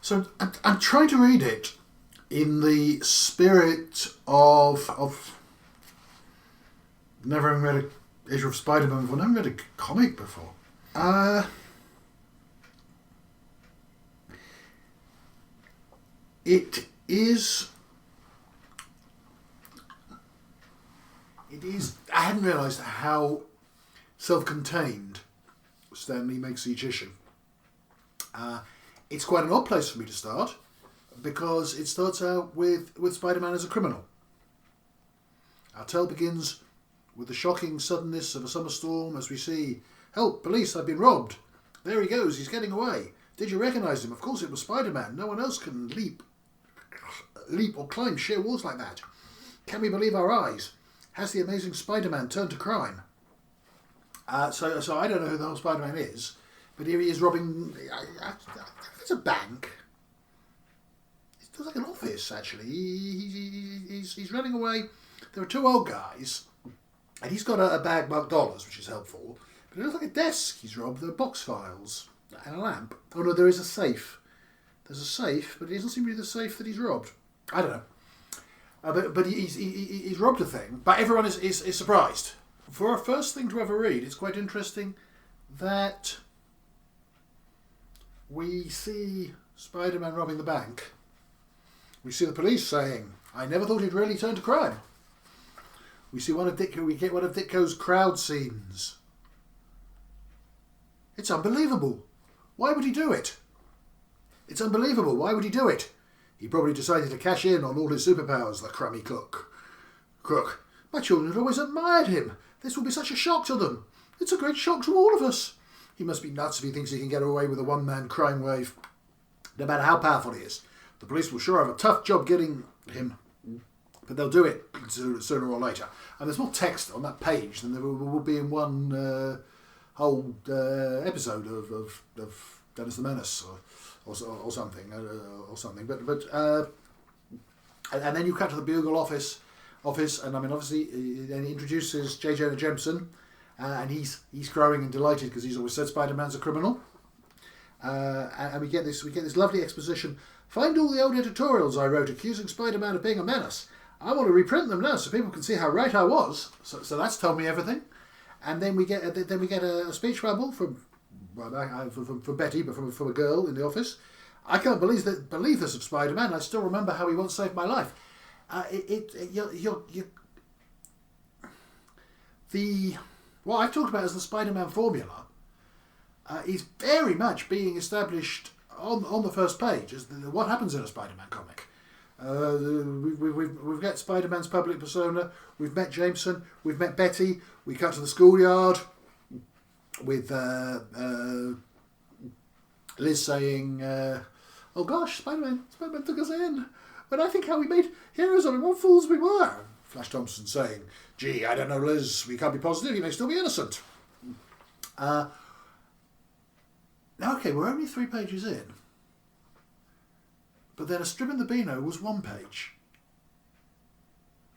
So I'm trying to read it in the spirit of never having read an issue of Spider-Man before, never read a comic before. It is. I hadn't realised how self-contained Stan Lee makes each issue. It's quite an odd place for me to start, because it starts out with Spider-Man as a criminal. Our tale begins with the shocking suddenness of a summer storm as we see, "Help, police, I've been robbed. There he goes, he's getting away. Did you recognise him? Of course it was Spider-Man. No one else can leap or climb sheer walls like that. Can we believe our eyes? Has the amazing Spider-Man turned to crime?" So I don't know who the whole Spider-Man is, but here he is robbing. I think it's a bank. It looks like an office, actually. He's running away. There are two old guys, and he's got a bag marked dollars, which is helpful. But it looks like a desk he's robbed. There are box files and a lamp. Oh no, there is a safe. There's a safe, but it doesn't seem to be the safe that he's robbed. I don't know. But he's robbed a thing. But everyone is surprised. For a first thing to ever read, it's quite interesting that we see Spider-Man robbing the bank. We see the police saying, "I never thought he'd really turn to crime." We get one of Ditko's crowd scenes. It's unbelievable. Why would he do it? It's unbelievable. Why would he do it? He probably decided to cash in on all his superpowers, the crummy crook. My children have always admired him. This will be such a shock to them. It's a great shock to all of us. He must be nuts if he thinks he can get away with a one-man crime wave. No matter how powerful he is, the police will sure have a tough job getting him. But they'll do it sooner or later. And there's more text on that page than there will be in one whole episode of Dennis the Menace or something. And then you cut to the Bugle office, and I mean, obviously, then he introduces J. Jonah Jameson, and he's crowing and delighted because he's always said Spider-Man's a criminal. And we get this lovely exposition. "Find all the old editorials I wrote accusing Spider-Man of being a menace. I want to reprint them now so people can see how right I was." So that's told me everything. And then we get a speech bubble from Betty, but from a girl in the office. "I can't believe this of Spider-Man. I still remember how he once saved my life." What I've talked about as the Spider-Man formula is very much being established on the first page as what happens in a Spider-Man comic. We've got Spider-Man's public persona. We've met Jameson. We've met Betty. We cut to the schoolyard with Liz saying, "Oh gosh, Spider-Man took us in. But I think how we made heroes of him, what fools we were." Flash Thompson saying, "Gee, I don't know, Liz. We can't be positive. He may still be innocent." Now, okay, we're only 3 pages in. But then a strip in the Beano was 1 page.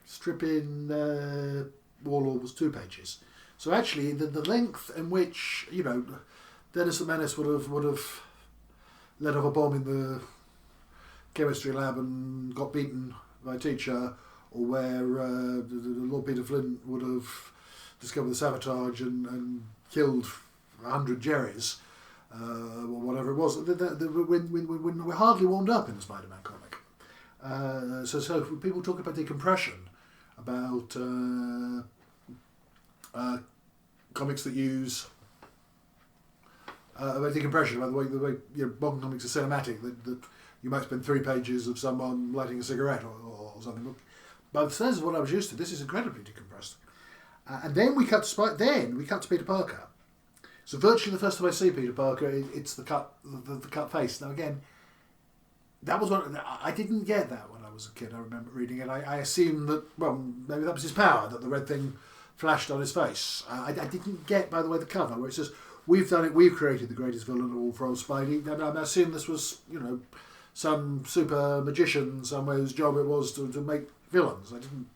Strip in Warlord was 2 pages. So actually, the length in which, Dennis the Menace would have let off a bomb in the chemistry lab and got beaten by a teacher, or where Lord Peter Flint would have discovered the sabotage and killed 100 Jerrys, or whatever it was. When we're hardly warmed up in the Spider-Man comic. So people talk about decompression, about comics that use about decompression, about the way modern comics are cinematic, that you might spend 3 pages of someone lighting a cigarette or something. But instead of what I was used to, this is incredibly decompressed. And then we cut to Peter Parker. So virtually the first time I see Peter Parker, it's the cut face. Now again, that was one I didn't get that when I was a kid. I remember reading it. I assumed that, well, maybe that was his power, that the red thing flashed on his face. I didn't get, by the way, the cover where it says, "We've done it. We've created the greatest villain of all for old Spidey." And I assumed this was, some super magician somewhere whose job it was to make villains. I didn't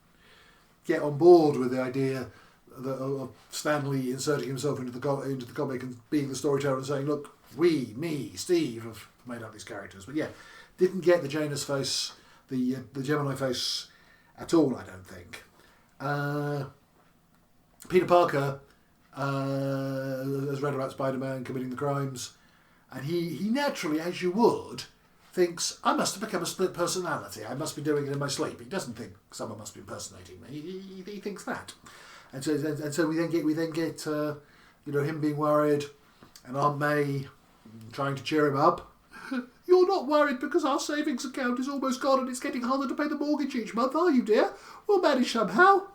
get on board with the idea of Stan Lee inserting himself into the comic and being the storyteller and saying, look, we, me, Steve have made up these characters. But yeah, didn't get the Janus face, the Gemini face at all, I don't think. Peter Parker has read about Spider-Man committing the crimes, and he naturally, as you would, thinks, I must have become a split personality. I must be doing it in my sleep. He doesn't think someone must be impersonating me. He thinks that, and so we then get him being worried, and Aunt May trying to cheer him up. You're not worried because our savings account is almost gone and it's getting harder to pay the mortgage each month, are you, dear? We'll manage somehow.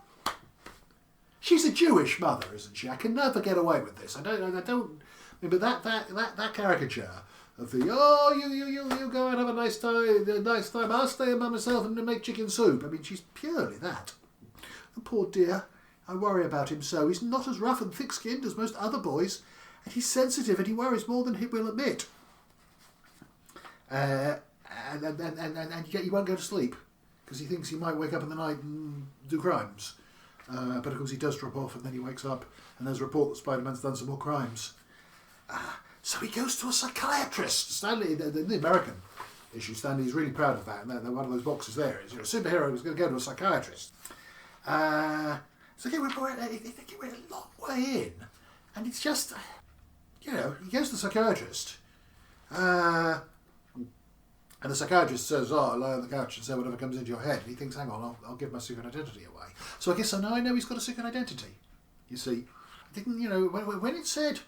She's a Jewish mother, isn't she? I can never get away with this. I don't. But that caricature of the you go and have a nice time. I'll stay by myself and make chicken soup. I mean, she's purely that. The poor dear. I worry about him so. He's not as rough and thick-skinned as most other boys, and he's sensitive and he worries more than he will admit. And yet he won't go to sleep because he thinks he might wake up in the night and do crimes. But of course he does drop off and then he wakes up and there's a report that Spider-Man's done some more crimes. So he goes to a psychiatrist. Stanley, the American issue, Stanley's really proud of that. And one of those boxes there is, a superhero who's going to go to a psychiatrist. So we're a long way in. And it's just, he goes to the psychiatrist. And the psychiatrist says, I lie on the couch and say whatever comes into your head. And he thinks, hang on, I'll give my secret identity away. So I guess now I know he's got a secret identity. You see, I didn't, when it said,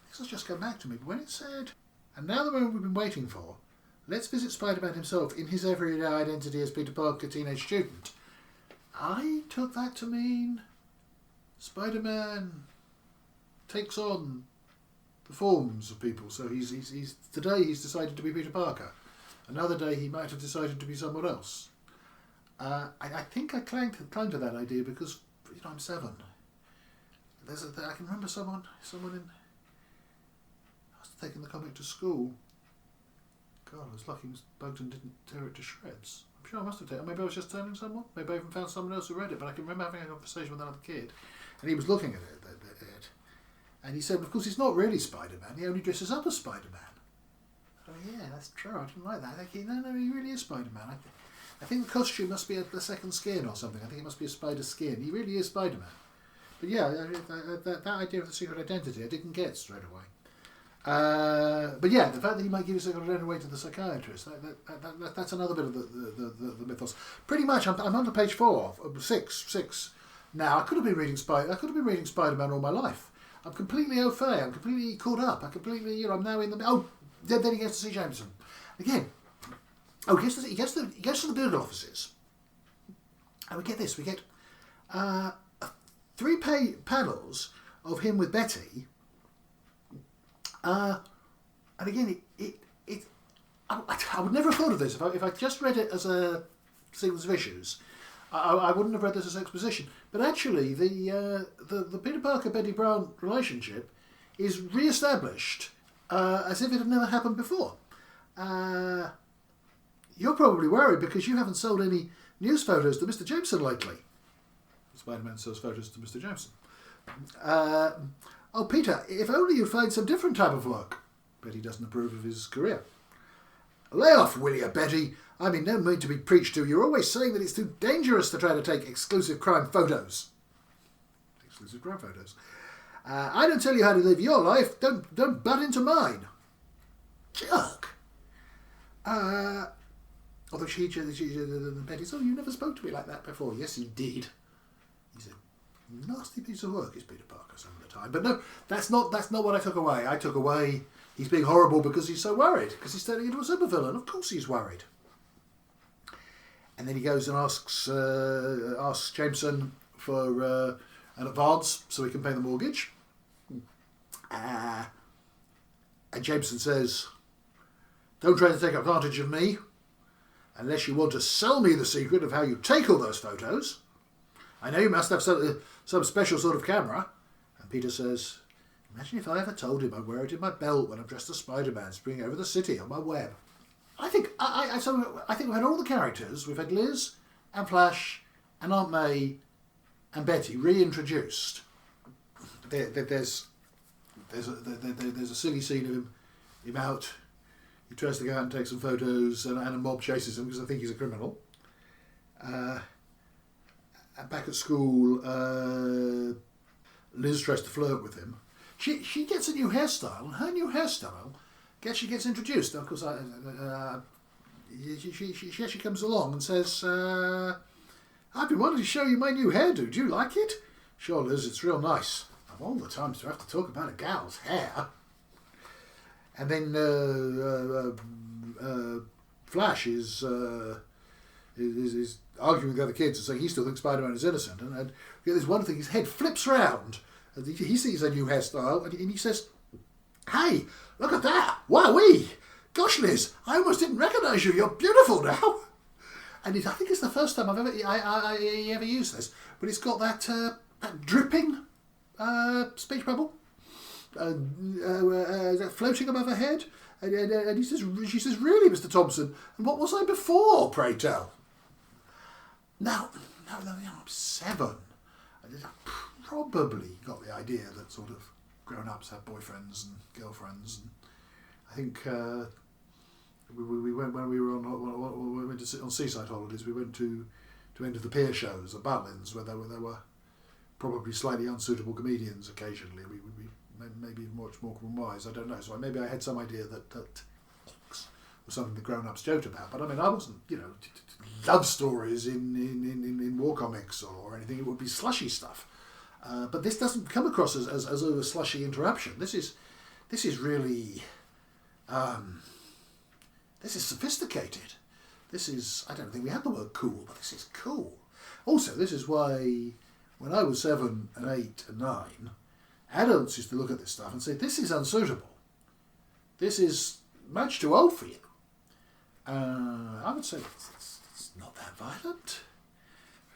this has just come back to me, but when it said, and now the moment we've been waiting for, let's visit Spider-Man himself in his everyday identity as Peter Parker, teenage student, I took that to mean Spider-Man takes on the forms of people. So today he's decided to be Peter Parker. Another day he might have decided to be someone else. I think I clung to that idea because I'm 7. I can remember someone in. I was taking the comic to school. God, I was lucky Bogdan didn't tear it to shreds. I'm sure I must have taken it. Maybe I was just telling someone. Maybe I even found someone else who read it. But I can remember having a conversation with another kid, and he was looking at it, and he said, "Of course, he's not really Spider-Man. He only dresses up as Spider-Man." Oh yeah, that's true. I didn't like that. No, he really is Spider-Man. I think the costume must be a second skin or something. I think it must be a spider skin. He really is Spider-Man. But yeah, that idea of the secret identity I didn't get straight away. But yeah, the fact that he might give his secret identity away to the psychiatrist, that's another bit of the mythos. Pretty much, I'm on to page 6 now. I could have been reading Spider-Man all my life. I'm completely au fait. I'm completely caught up. I'm now in the. Then he gets to see Jameson again. He gets to the building offices, and we get this. We get 3 panels of him with Betty. And again, I would never have thought of this if I just read it as a sequence of issues. I wouldn't have read this as exposition. But actually, the Peter Parker Betty Brown relationship is re-established as if it had never happened before. You're probably worried because you haven't sold any news photos to Mr. Jameson lately. Spider-Man sells photos to Mr. Jameson. Oh, Peter, if only you'd find some different type of work. Betty doesn't approve of his career. Lay off, will you, Betty? I'm in no mood to be preached to. You're always saying that it's too dangerous to try to take exclusive crime photos. Exclusive crime photos. I don't tell you how to live your life. Don't butt into mine. Jerk. Although Betty's, you never spoke to me like that before. Yes, he did. He's a nasty piece of work, is Peter Parker some of the time. But no, that's not what I took away. I took away he's being horrible because he's so worried, because he's turning into a supervillain. Of course he's worried. And then he goes and asks Jameson for an advance so he can pay the mortgage. And Jameson says, don't try to take advantage of me unless you want to sell me the secret of how you take all those photos. I know you must have some special sort of camera. And Peter says, imagine if I ever told him I wear it in my belt when I'm dressed as Spider-Man springing over the city on my web. I think we've had all the characters. We've had Liz and Flash and Aunt May and Betty reintroduced. there's a silly scene of him out. He tries to go out and take some photos, and a mob chases him because I think he's a criminal. And back at school, Liz tries to flirt with him. She gets a new hairstyle, and her new hairstyle she gets introduced. Of course, she actually comes along and says, "I've been wanting to show you my new hairdo. Do you like it?" "Sure, Liz, it's real nice." Of all the times to have to talk about a gal's hair. And then Flash is arguing with the other kids and saying he still thinks Spider-Man is innocent. And there's one thing, his head flips round. And he sees a new hairstyle and he says, "Hey, look at that! Wowee! Gosh, Liz, I almost didn't recognise you. You're beautiful now." And I think it's the first time I ever used this, but it's got that dripping speech bubble floating above her head. And she says, "Really, Mr. Thompson? And what was I before, pray tell?" No, I'm 7. I probably got the idea that sort of grown-ups have boyfriends and girlfriends. And I think we went when we were on seaside holidays. We went to end of the pier shows at Butlins, where there were probably slightly unsuitable comedians occasionally. We maybe much more wise. I don't know. So maybe I had some idea that was something the grown-ups joked about. But I mean, I wasn't, love stories in war comics or anything. It would be slushy stuff. But this doesn't come across as a slushy interruption. This is really this is sophisticated. This is, I don't think we had the word cool, but this is cool. Also, this is why when I was 7 and 8 and 9, adults used to look at this stuff and say, "This is unsuitable. This is much too old for you." I would say it's not that violent.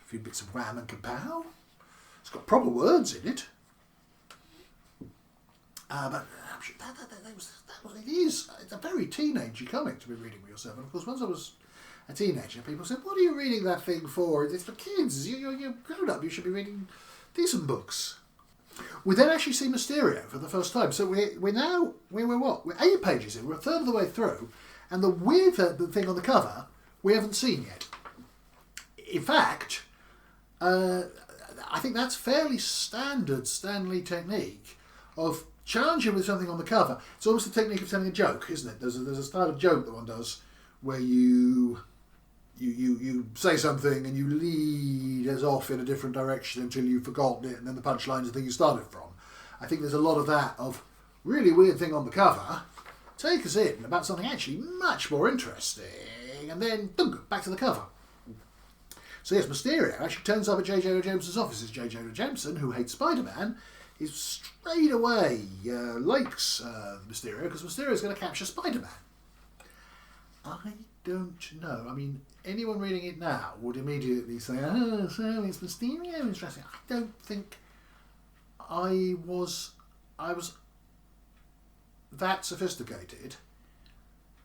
A few bits of wham and kapow. It's got proper words in it. But I'm sure it is. It's a very teenagey comic to be reading with yourself. And of course, once I was a teenager, people said, "What are you reading that thing for? It's for kids. You're grown up. You should be reading decent books." We then actually see Mysterio for the first time. So we're 8 pages in. We're a third of the way through, and the weird thing on the cover we haven't seen yet. In fact, I think that's fairly standard Stan Lee technique of challenging with something on the cover. It's almost the technique of telling a joke, isn't it? There's a style of joke that one does where you say something and you lead us off in a different direction until you've forgotten it, and then the punchline is the thing you started from. I think there's a lot of that, of really weird thing on the cover, take us in about something actually much more interesting, and then boom, back to the cover. So yes, Mysterio actually turns up at J. Jonah Jameson's office. It's J. Jonah Jameson, who hates Spider-Man, is straight away likes Mysterio because Mysterio is going to capture Spider-Man. I don't know. I mean, anyone reading it now would immediately say, "Oh, so it's Mysterio interesting." I don't think I was that sophisticated.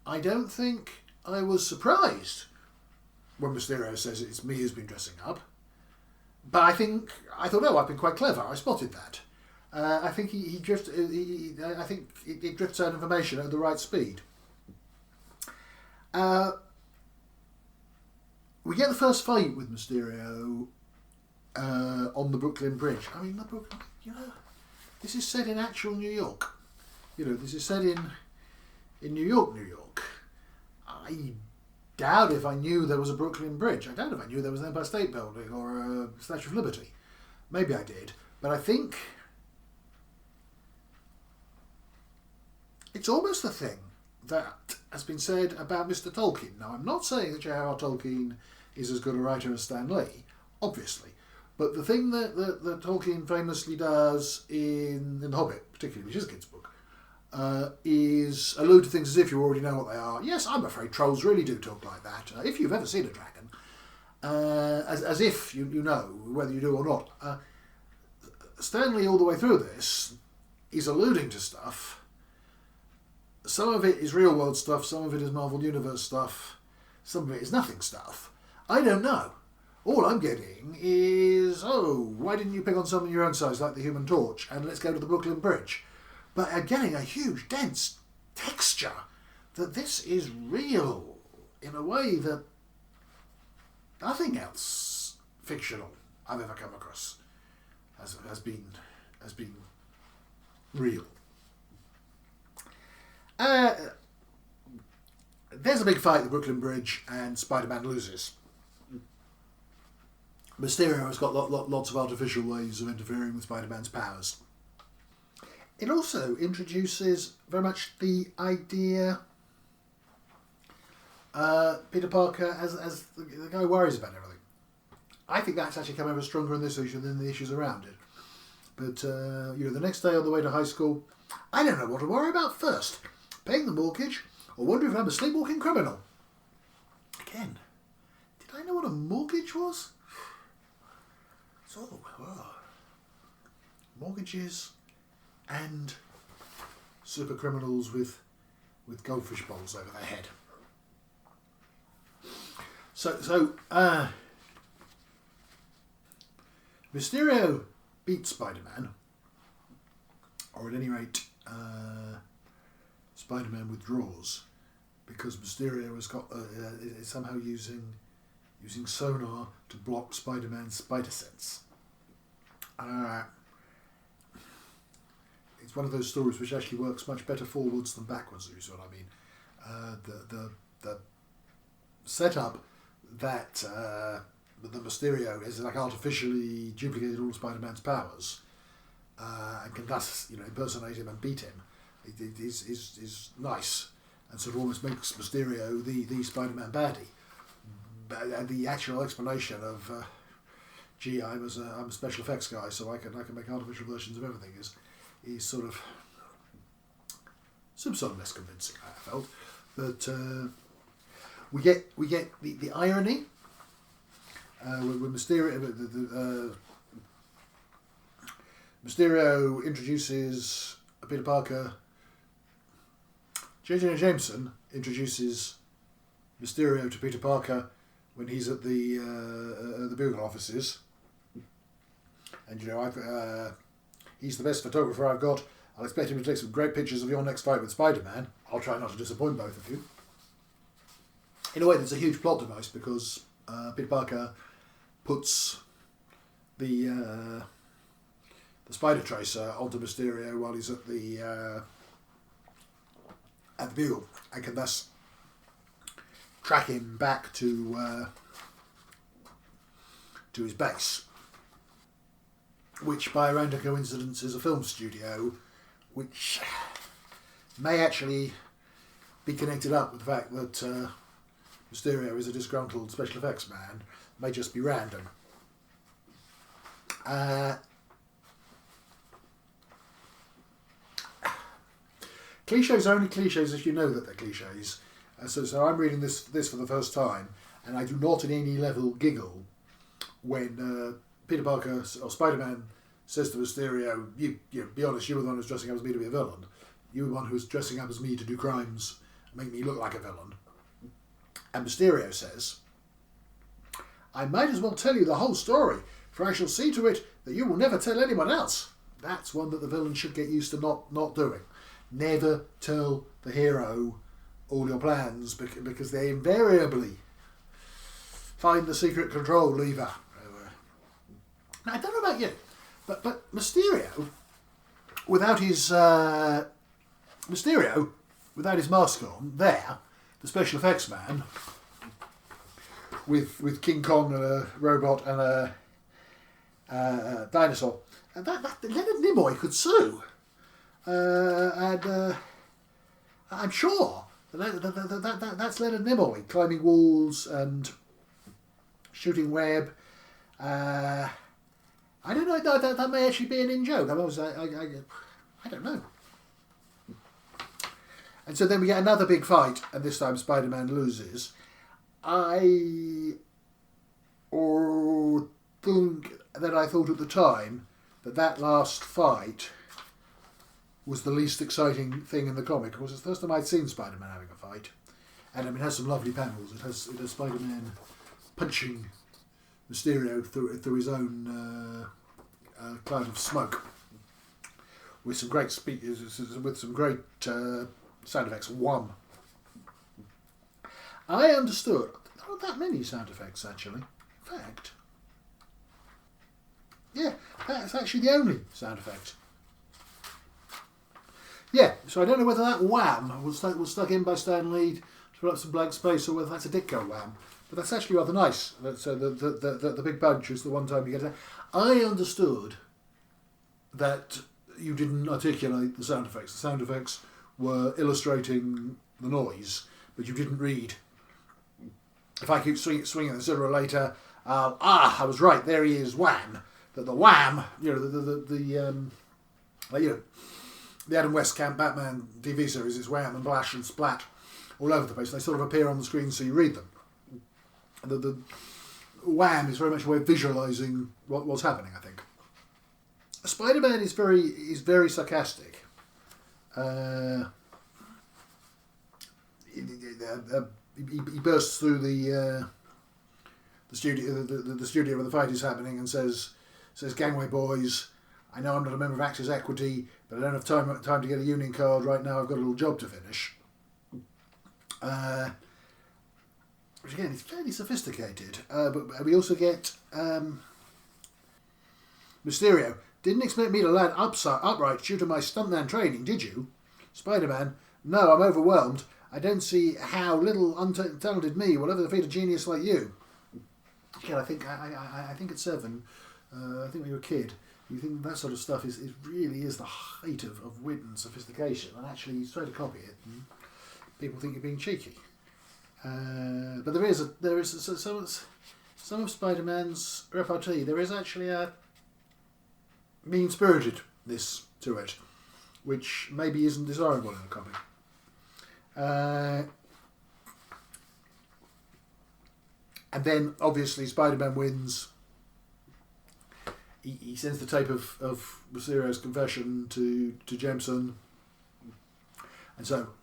I don't think I was surprised when Mysterio says it's me who's been dressing up. But I thought, oh, I've been quite clever. I spotted that. I think it drifts out information at the right speed. We get the first fight with Mysterio on the Brooklyn Bridge. I mean, this is set in actual New York. This is set in New York, New York. I doubt if I knew there was a Brooklyn Bridge. I doubt if I knew there was an Empire State Building or a Statue of Liberty. Maybe I did. But I think it's almost the thing that has been said about Mr. Tolkien. Now, I'm not saying that J.R.R. Tolkien is as good a writer as Stan Lee, obviously. But the thing that Tolkien famously does in The Hobbit, particularly, which is a kid's book, is allude to things as if you already know what they are. Yes, I'm afraid trolls really do talk like that. If you've ever seen a dragon, as if you know, whether you do or not. Stan Lee, all the way through this, is alluding to stuff. Some of it is real world stuff, some of it is Marvel Universe stuff, some of it is nothing stuff. I don't know. All I'm getting is, oh, why didn't you pick on someone your own size like the Human Torch, and let's go to the Brooklyn Bridge. But I'm getting a huge, dense texture that this is real in a way that nothing else fictional I've ever come across has been real. There's a big fight at the Brooklyn Bridge, and Spider-Man loses. Mysterio has got lots of artificial ways of interfering with Spider-Man's powers. It also introduces very much the idea Peter Parker as the guy who worries about everything. I think that's actually come over stronger in this issue than the issues around it. But the next day on the way to high school, I don't know what to worry about first: paying the mortgage or wondering if I'm a sleepwalking criminal. Again, did I know what a mortgage was? So, mortgages and super criminals with goldfish bowls over their head. So Mysterio beats Spider-Man, or at any rate, Spider-Man withdraws because Mysterio has got is somehow using sonar to block Spider-Man's spider sense. It's one of those stories which actually works much better forwards than backwards, if you see what I mean. The setup that the Mysterio is like artificially duplicated all of Spider-Man's powers and can thus impersonate him and beat him is nice, and sort of almost makes Mysterio the Spider-Man baddie. And the actual explanation of I'm a special effects guy, so I can make artificial versions of everything is sort of some less convincing, I felt. But we get the irony when Mysterio introduces Peter Parker. J. Jonah Jameson introduces Mysterio to Peter Parker when he's at the Bugle offices, and he's the best photographer I've got. I'll expect him to take some great pictures of your next fight with Spider-Man. I'll try not to disappoint both of you. In a way, there's a huge plot device because Peter Parker puts the Spider Tracer onto Mysterio while he's at the Bugle, and can thus track him back to his base, which by a random coincidence is a film studio, which may actually be connected up with the fact that Mysterio is a disgruntled special effects man. May just be random. Cliches are only cliches if you know that they're cliches. So I'm reading this for the first time, and I do not in any level giggle when Peter Parker or Spider-Man says to Mysterio, you be honest, you were the one who was dressing up as me to be a villain. You were the one who was dressing up as me to do crimes, make me look like a villain. And Mysterio says, I might as well tell you the whole story, for I shall see to it that you will never tell anyone else. That's one that the villain should get used to not doing. Never tell the hero all your plans, because they invariably find the secret control lever. Now, I don't know about you, but Mysterio, without his mask on, there, the special effects man, with King Kong and a robot and a dinosaur, and that Leonard Nimoy could sue, and I'm sure that's Leonard Nimoy climbing walls and shooting web. I don't know. That may actually be an in-joke. I don't know. And so then we get another big fight, and this time Spider-Man loses. I think that I thought at the time that last fight was the least exciting thing in the comic. Of course, it's the first time I'd seen Spider-Man having a fight. And it has some lovely panels. It has Spider-Man punching Mysterio through his own cloud of smoke, with some great with some great sound effects. One, I understood there aren't that many sound effects actually. In fact, yeah, that's actually the only sound effect. Yeah, so I don't know whether that wham was stuck in by Stan Lee to put up some blank space, or whether that's a Ditko wham. But that's actually rather nice. So the big punch is the one time you get it. I understood that you didn't articulate the sound effects. The sound effects were illustrating the noise, but you didn't read. If I keep swinging it sooner or later, I was right. There he is, wham. That the wham, the Adam West Camp Batman TV series is wham and blash and splat all over the place. They sort of appear on the screen so you read them. The wham is very much a way of visualising what's happening, I think. Spider-Man is very sarcastic. He bursts through the studio where the fight is happening and says, "Gangway boys, I know I'm not a member of Access Equity, but I don't have time to get a union card right now. I've got a little job to finish." Which again is fairly sophisticated. But we also get Mysterio. "Didn't expect me to land upright due to my stuntman training, did you?" Spider-Man. "No, I'm overwhelmed. I don't see how little untalented me will ever defeat a genius like you." Again, I think at 7, I think when you're a kid, you think that sort of stuff really is the height of wit and sophistication, and actually you try to copy it, and people think you're being cheeky. But there is some of Spider-Man's repartee. There is actually a mean-spiritedness to it, which maybe isn't desirable in a comic. And then obviously Spider-Man wins. He sends the tape of Mysterio's confession to Jameson, and so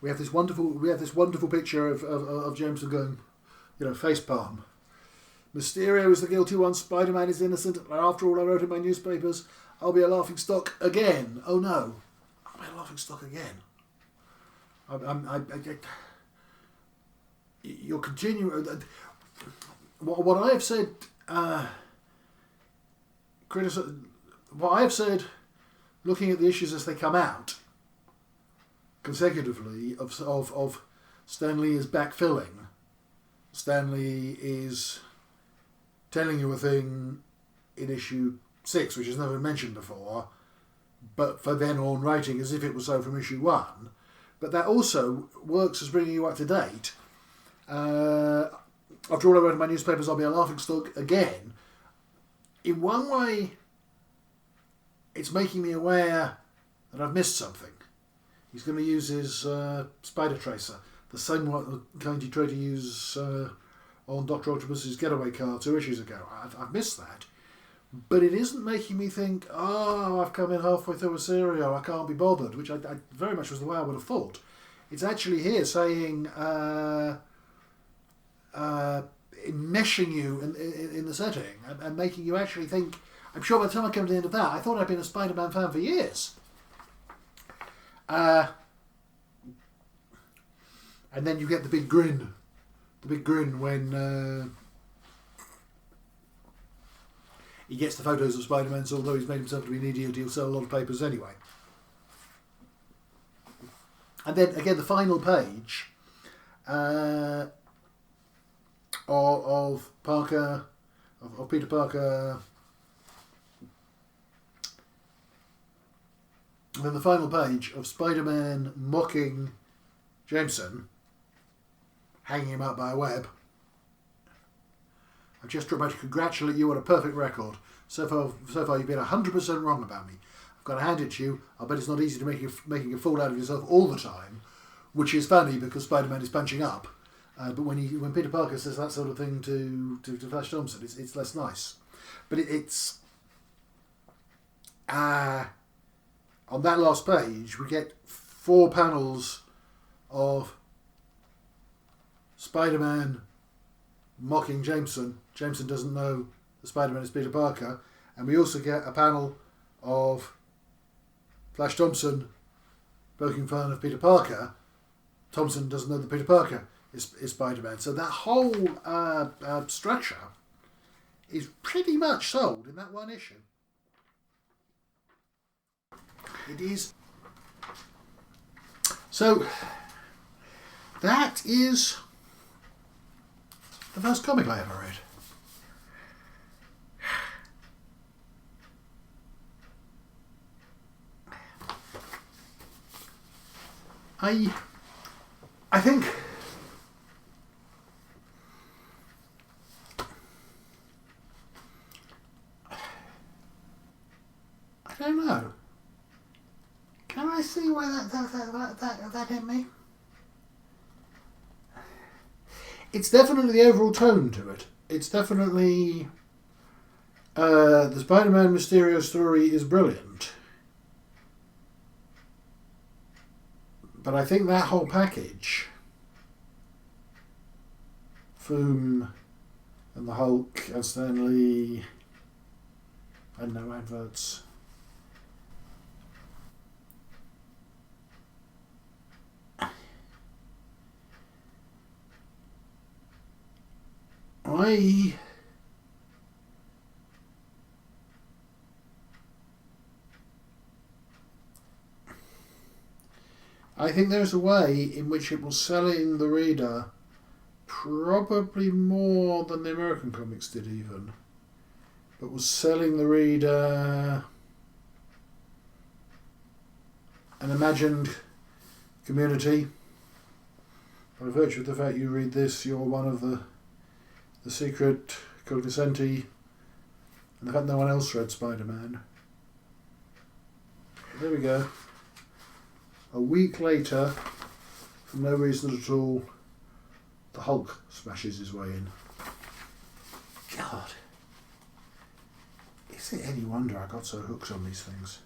we have this wonderful picture of Jameson going, face palm. "Mysterio is the guilty one. Spider-Man is innocent. After all I wrote in my newspapers, I'll be a laughing stock again. Oh no, I'll be a laughing stock again." You're continuing. What I have said. What I have said, looking at the issues as they come out consecutively, of Stan Lee is backfilling. Stan Lee is telling you a thing in issue 6, which has never been mentioned before, but for then on writing as if it was so from issue 1. But that also works as bringing you up to date. After all I wrote in my newspapers, I'll be a laughing stock again. In one way, it's making me aware that I've missed something. He's going to use his spider tracer, the same kind he tried to use on Dr. Octopus's getaway car 2 issues ago. I've missed that. But it isn't making me think, I've come in halfway through a serial, I can't be bothered, which I very much was the way I would have thought. It's actually here saying, enmeshing you in the setting and making you actually think. I'm sure by the time I come to the end of that, I thought I'd been a Spider-Man fan for years. And then you get the big grin when he gets the photos of Spider-Man, so although he's made himself to be an idiot, he'll sell a lot of papers anyway. And then again, the final page of Parker, of Peter Parker. And then the final page of Spider-Man mocking Jameson, hanging him up by a web. I've just about to congratulate you on a perfect record. So far you've been 100% wrong about me. I've got to hand it to you. I bet it's not easy to making a fool out of yourself all the time, which is funny because Spider-Man is punching up. But when Peter Parker says that sort of thing to Flash Thompson, it's less nice. But it's on that last page we get 4 panels of Spider-Man mocking Jameson. Jameson doesn't know the Spider-Man is Peter Parker. And we also get a panel of Flash Thompson poking fun of Peter Parker. Thompson doesn't know that Peter Parker is Spider-Man. So that whole structure is pretty much sold in that one issue. It is. So that is the first comic I ever read. I think I don't know. Can I see why that hit me? It's definitely the overall tone to it. It's definitely the Spider-Man Mysterio story is brilliant. But I think that whole package, Foom and the Hulk and Stan Lee and no adverts. I think there's a way in which it was selling the reader probably more than the American comics did even, but was selling the reader an imagined community. By virtue of the fact you read this, you're one of the secret cognoscenti, and the fact no one else read Spider-Man. There we go. A week later, for no reason at all, the Hulk smashes his way in. God. Is it any wonder I got so hooked on these things?